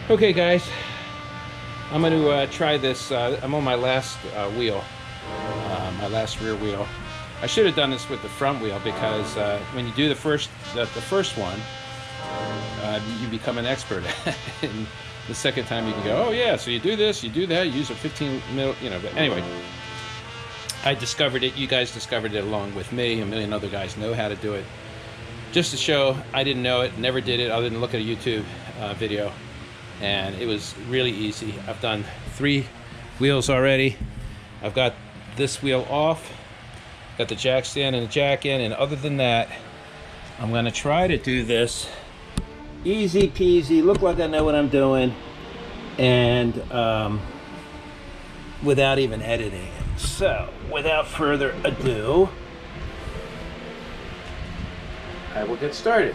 Okay guys, I'm going to try this. I'm on my last wheel, my last rear wheel. I should have done this with the front wheel because when you do the first one, you become an expert. And the second time you can go, oh yeah, so you do this, you do that, you use a 15 mil, you know. But anyway, I discovered it. You guys discovered it along with me. A million other guys know how to do it. Just to show, I didn't know it, never did it other than look at a YouTube video. And it was really easy. I've done 3 wheels already. I've got this wheel off, got the jack stand and the jack in, and other than that, I'm gonna try to do this easy peasy, look like I know what I'm doing, and without even editing it. So, without further ado, I will get started.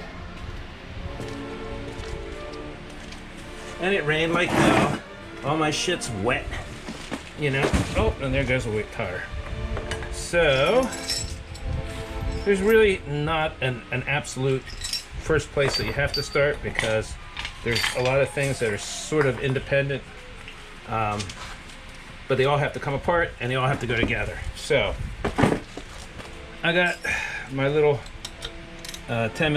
And it rained like hell. All my shit's wet, you know. Oh, and there goes a wet tire. So, there's really not an absolute first place that you have to start, because there's a lot of things that are sort of independent, but they all have to come apart and they all have to go together. So, I got my little 10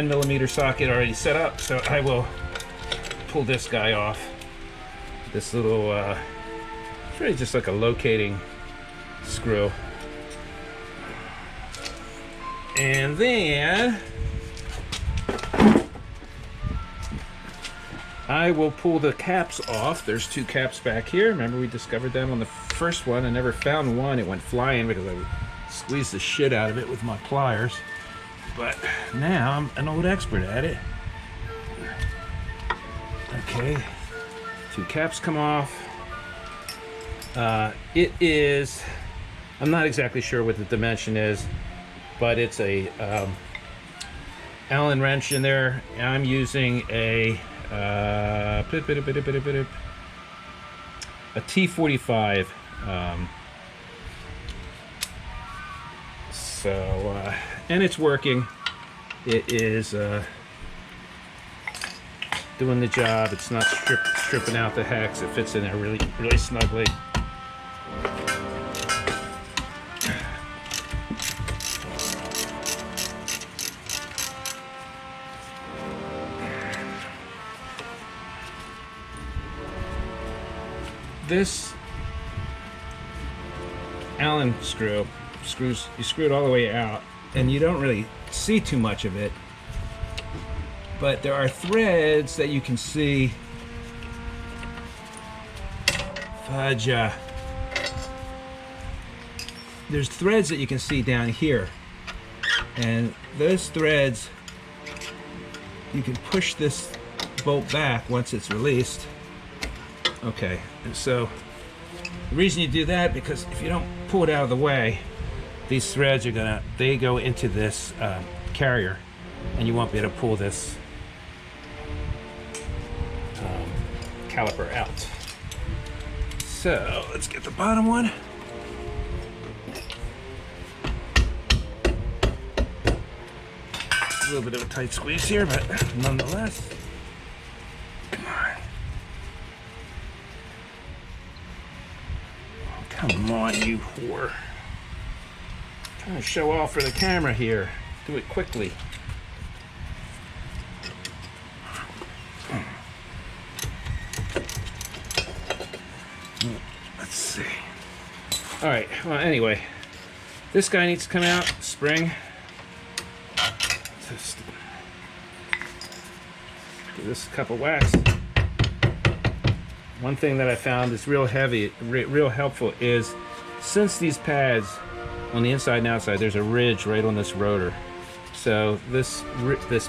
millimeter socket already set up, so I will pull this guy off. This little it's really just like a locating screw, and then I will pull the caps off. There's 2 caps back here. Remember, we discovered them on the first one. I never found one. It went flying because I squeezed the shit out of it with my pliers, but now I'm an old expert at it. Okay, 2 caps come off. It is, I'm not exactly sure what the dimension is, but it's a Allen wrench in there. I'm using a T45. And it's working. It is doing the job. It's not stripping out the hex. It fits in there really snugly. This Allen screw you screw it all the way out, and you don't really see too much of it, but there are threads that you can see. There's threads that you can see down here, and those threads, you can push this bolt back once it's released. Okay, and so the reason you do that, because if you don't pull it out of the way, these threads are they go into this carrier, and you won't be able to pull this caliper out. So let's get the bottom one. A little bit of a tight squeeze here, but nonetheless. Come on. Come on, you whore. Trying to show off for the camera here. Do it quickly. Let's see. All right, well, anyway, this guy needs to come out, spring. Just give this a couple whacks. One thing that I found is real helpful is, since these pads on the inside and outside, there's a ridge right on this rotor. So this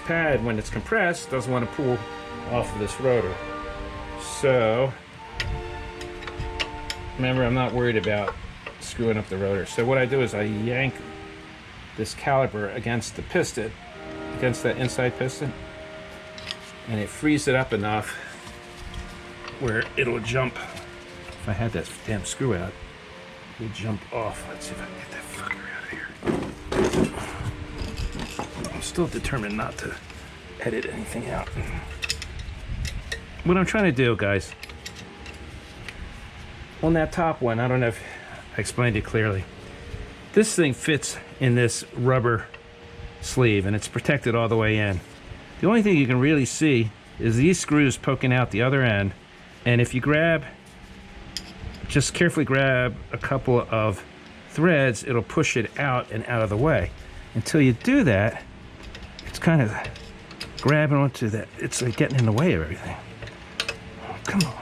pad, when it's compressed, doesn't want to pull off of this rotor. So remember, I'm not worried about screwing up the rotor. So what I do is I yank this caliper against the piston, against that inside piston, and it frees it up enough where it'll jump. If I had that damn screw out, it would jump off. Let's see if I can get that fucker out of here. I'm still determined not to edit anything out. what I'm trying to do, guys, on that top one, I don't know if I explained it clearly. This thing fits in this rubber sleeve and it's protected all the way in. The only thing you can really see is these screws poking out the other end, and if you just carefully grab a couple of threads, it'll push it out and out of the way. Until you do that, it's kind of grabbing onto that. It's like getting in the way of everything. Oh, come on.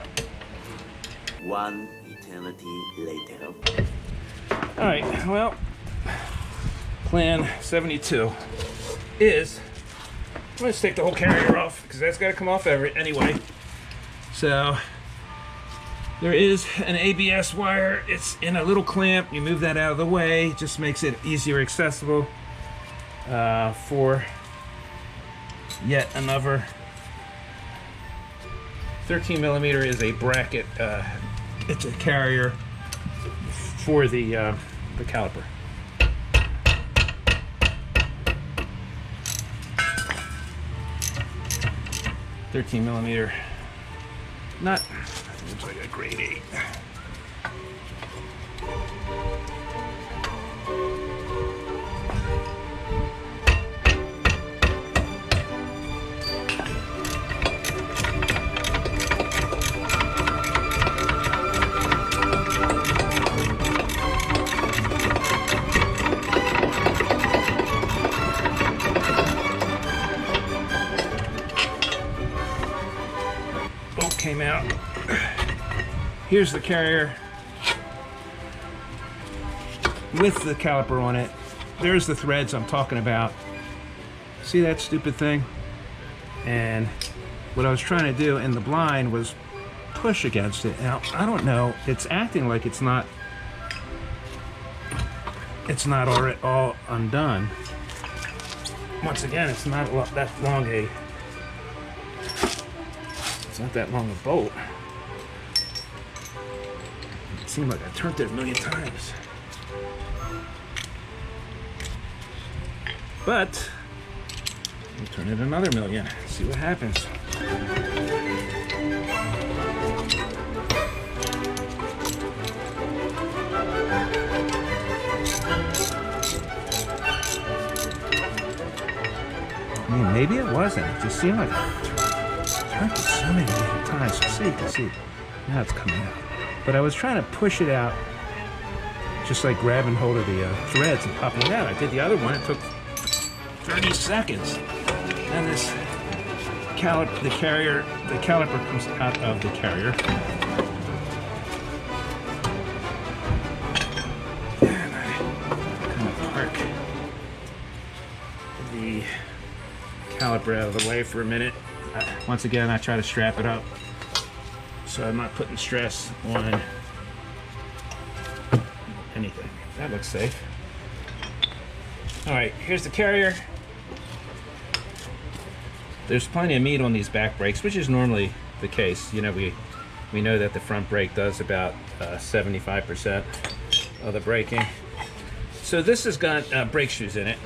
One eternity later. All right, well, plan 72 is I'm going to take the whole carrier off because that's got to come off anyway. So there is an ABS wire. It's in a little clamp. You move that out of the way. It just makes it easier accessible for yet another 13 millimeter is a bracket. It's a carrier for the caliper. $13 millimeter. Not. Looks like a grade 8. Came out. Here's the carrier with the caliper on it. There's the threads I'm talking about. See that stupid thing? And what I was trying to do in the blind was push against it. Now, I don't know, it's acting like it's not all undone. Once again, it's not that long not that long a bolt. It seemed like I turned it a million times. But we'll turn it another million, see what happens. I mean, maybe it wasn't. It just seemed like turned it so many times. See, you can see. Now it's coming out. But I was trying to push it out, just like grabbing hold of the threads and popping it out. I did the other one. It took 30 seconds. And the caliper comes out of the carrier. And I kind of park the caliper out of the way for a minute. Once again, I try to strap it up so I'm not putting stress on anything. That looks safe. All right, here's the carrier. There's plenty of meat on these back brakes, which is normally the case. You know, we know that the front brake does about 75% of the braking. So this has got brake shoes in it.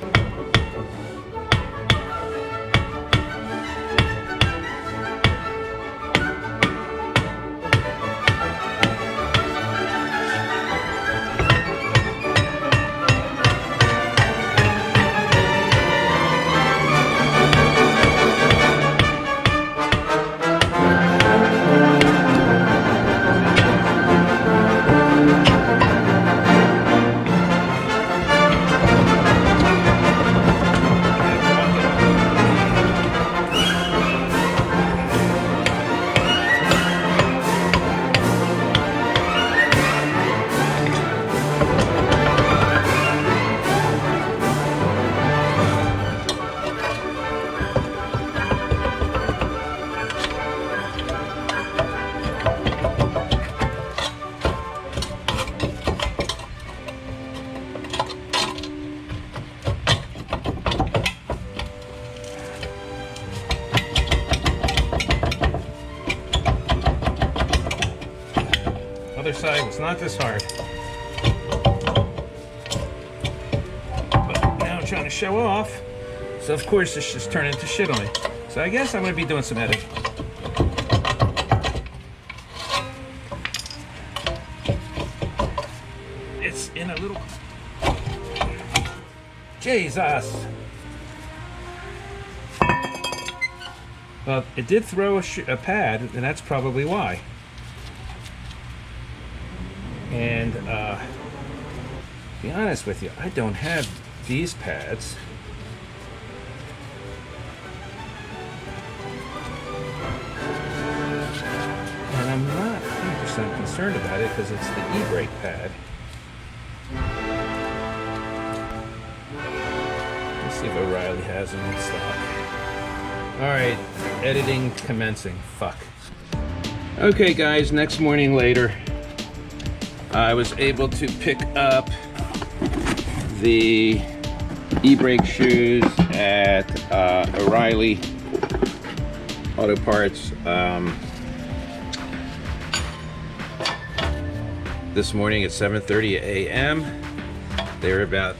Other side was not this hard. But now I'm trying to show off. So of course this just turned into shit on me. So I guess I'm going to be doing some editing. in a little... Jesus! Well, it did throw a pad, and that's probably why. And, to be honest with you, I don't have these pads. And I'm not 100% concerned about it because it's the e-brake pad. Let's see if O'Reilly has them in stock. Alright, editing commencing. Fuck. Okay guys, next morning later, I was able to pick up the e-brake shoes at O'Reilly Auto Parts this morning at 7:30 a.m. They were about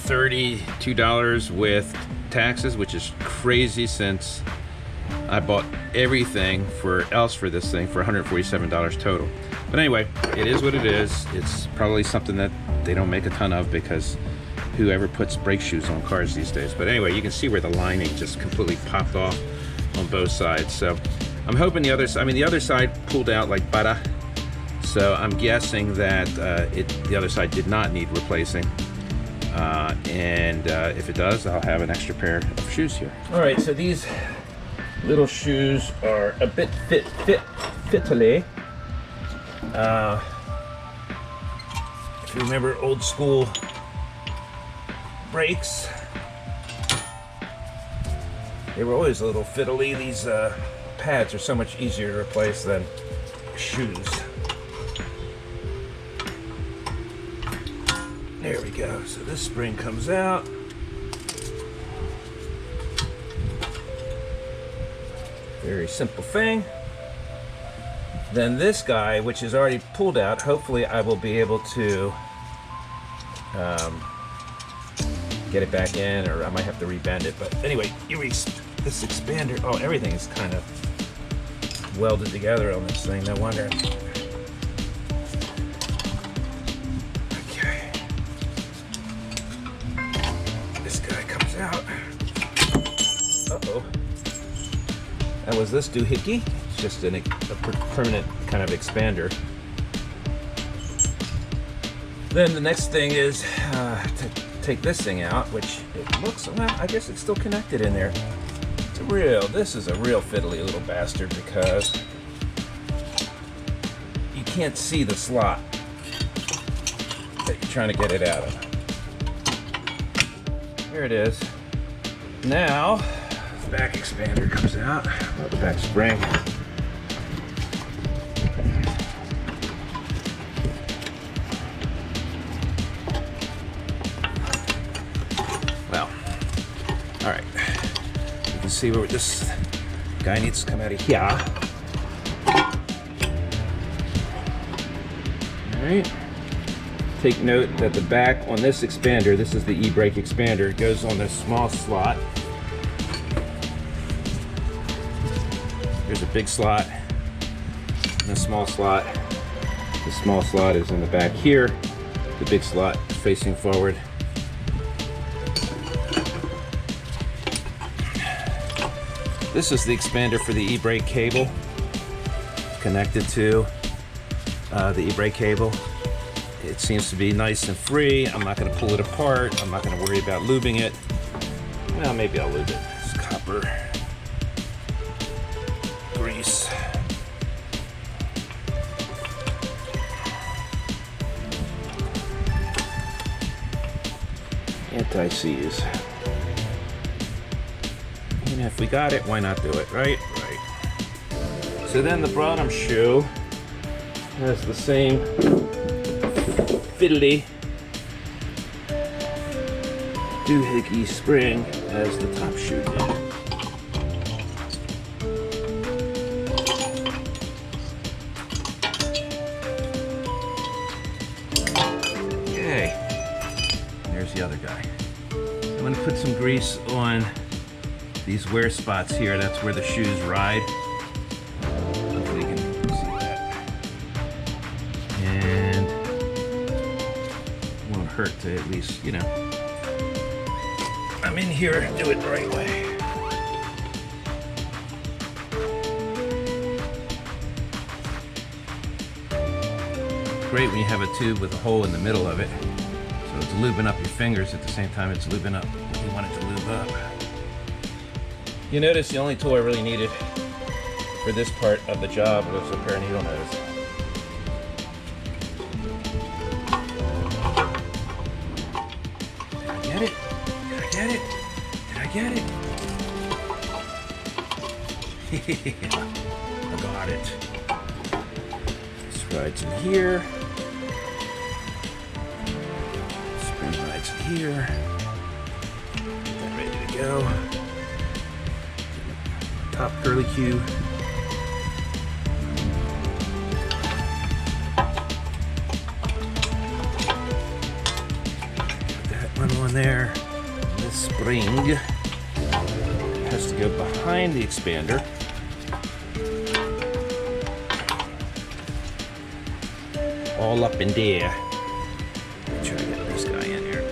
$32 with taxes, which is crazy since I bought everything else for this thing for $147 total. But anyway, it is what it is. It's probably something that they don't make a ton of because whoever puts brake shoes on cars these days. But anyway, you can see where the lining just completely popped off on both sides. So I'm hoping the other side pulled out like butter. So I'm guessing that the other side did not need replacing. If it does, I'll have an extra pair of shoes here. All right, so these little shoes are a bit fiddly. If you remember old school brakes, they were always a little fiddly. These pads are so much easier to replace than shoes. There we go. So this spring comes out. Very simple thing. Then this guy, which is already pulled out, hopefully I will be able to get it back in, or I might have to rebend it. But anyway, this expander, oh, everything is kind of welded together on this thing. No wonder. Okay. This guy comes out. Uh-oh. That was this doohickey. It's just a permanent kind of expander. Then the next thing is to take this thing out, which it looks, well, I guess it's still connected in there. This is a real fiddly little bastard because you can't see the slot that you're trying to get it out of. There it is. Now, the back expander comes out, well, the back spring. Well, all right. You can see where this guy needs to come out of here. All right. Take note that the back on this expander, this is the e-brake expander, it goes on this small slot. There's a big slot and a small slot. The small slot is in the back here. The big slot facing forward. This is the expander for the e-brake cable connected to the e-brake cable. It seems to be nice and free. I'm not going to pull it apart. I'm not going to worry about lubing it. Well, maybe I'll lube it. It's copper grease. Anti-seize. And if we got it, why not do it, right? Right. So then the bottom shoe has the same fiddly doohickey spring as the top shoe did. Okay, there's the other guy. I'm going to put some grease on these wear spots here. That's where the shoes ride. Hopefully you can see that. And hurt to at least, you know, I'm in here, do it the right way. Great when you have a tube with a hole in the middle of it. So it's lubing up your fingers at the same time it's lubing up what you want it to lube up. You notice the only tool I really needed for this part of the job was a pair of needle nose. Did I get it? Did I get it? Did I get it? Yeah, I got it. This rides in here. Spring rides in here. Get that ready to go. Top curly cue. Put that one on there. This spring has to go behind the expander. All up in there. Try to get this guy in here.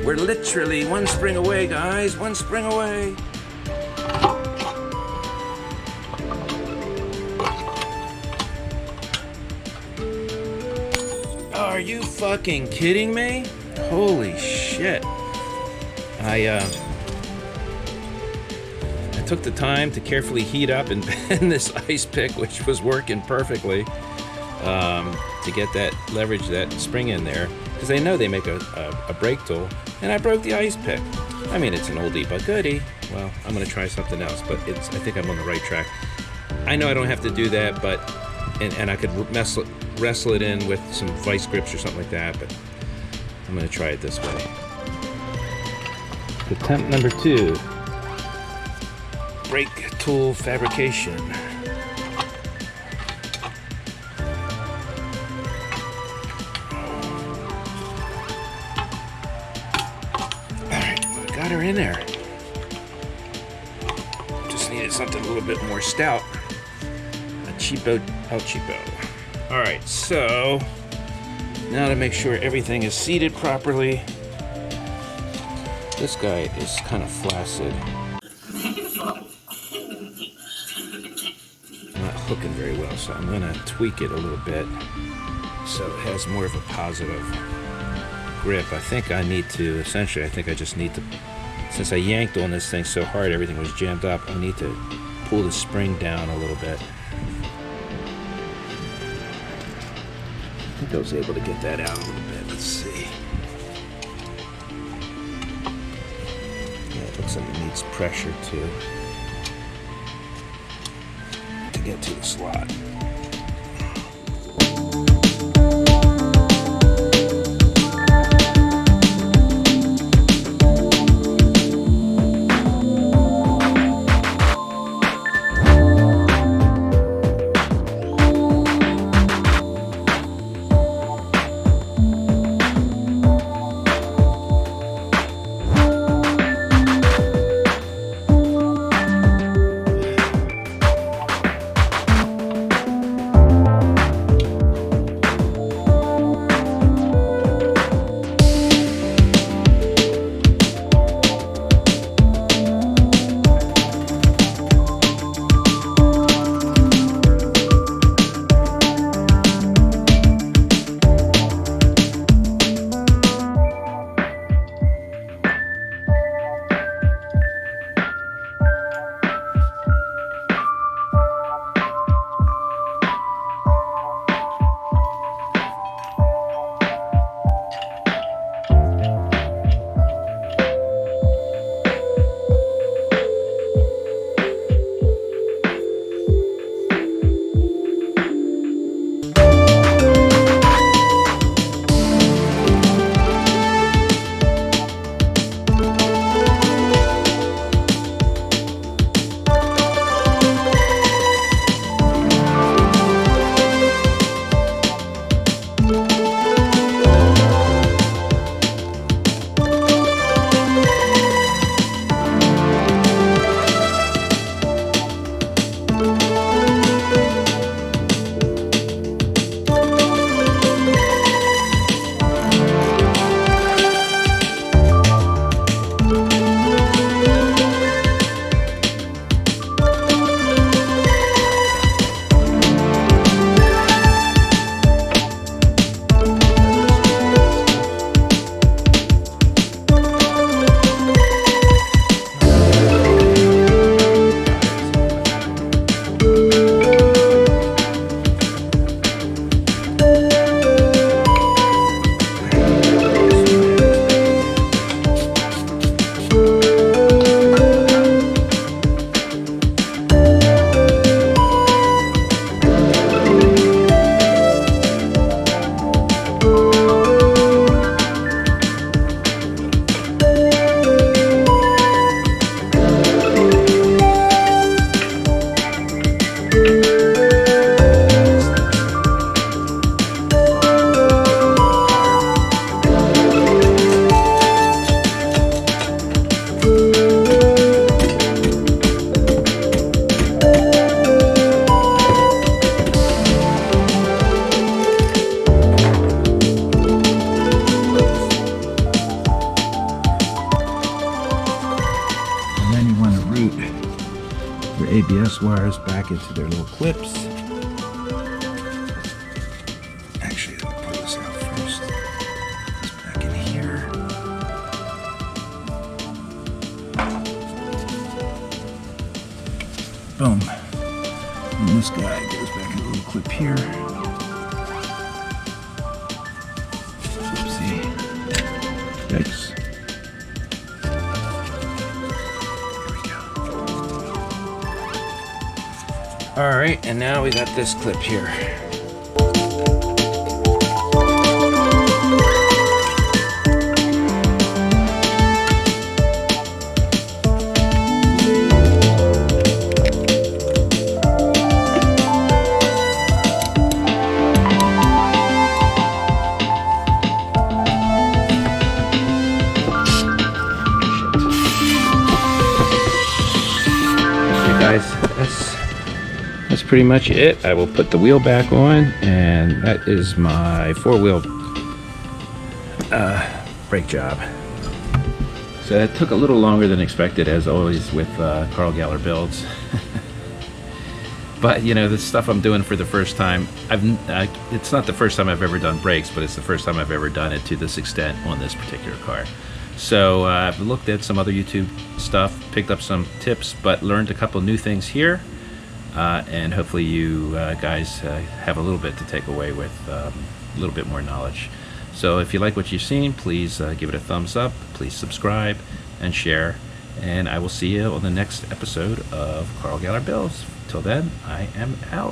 We're literally one spring away, guys. One spring away. Are you fucking kidding me? Holy shit. I took the time to carefully heat up and bend this ice pick, which was working perfectly, to get that leverage, that spring in there, because they know they make a brake tool, and I broke the ice pick. I mean, it's an oldie but goodie. Well, I'm gonna try something else, but I think I'm on the right track. I know I don't have to do that, but and I could wrestle it in with some vice grips or something like that, but I'm gonna try it this way. Attempt number 2. Brake tool fabrication. Alright, we got her in there. Just needed something a little bit more stout. A cheapo El Cheapo. Alright, so now to make sure everything is seated properly. This guy is kind of flaccid. Not hooking very well, so I'm going to tweak it a little bit so it has more of a positive grip. I think I need to, essentially, I think I just need to, since I yanked on this thing so hard, everything was jammed up, I need to pull the spring down a little bit. I think I was able to get that out a little bit. Let's see. Yeah, it looks like it needs pressure to get to the slot. ABS wires back into their little clips. Actually, let me pull this out first. It's back in here. Boom. And this guy goes back in a little clip here. Oopsie. Yikes. All right, and now we got this clip here. Okay, guys, that's pretty much it. I will put the wheel back on, and that is my four-wheel brake job. So that took a little longer than expected, as always with Carl Galler builds. But you know, this stuff I'm doing for the first time. It's not the first time I've ever done brakes, but it's the first time I've ever done it to this extent on this particular car. So I've looked at some other YouTube stuff, picked up some tips, but learned a couple new things here. And hopefully you guys have a little bit to take away with a little bit more knowledge. So if you like what you've seen, please give it a thumbs up, please subscribe and share, and I will see you on the next episode of Carl Galler Builds. Till then, I am out.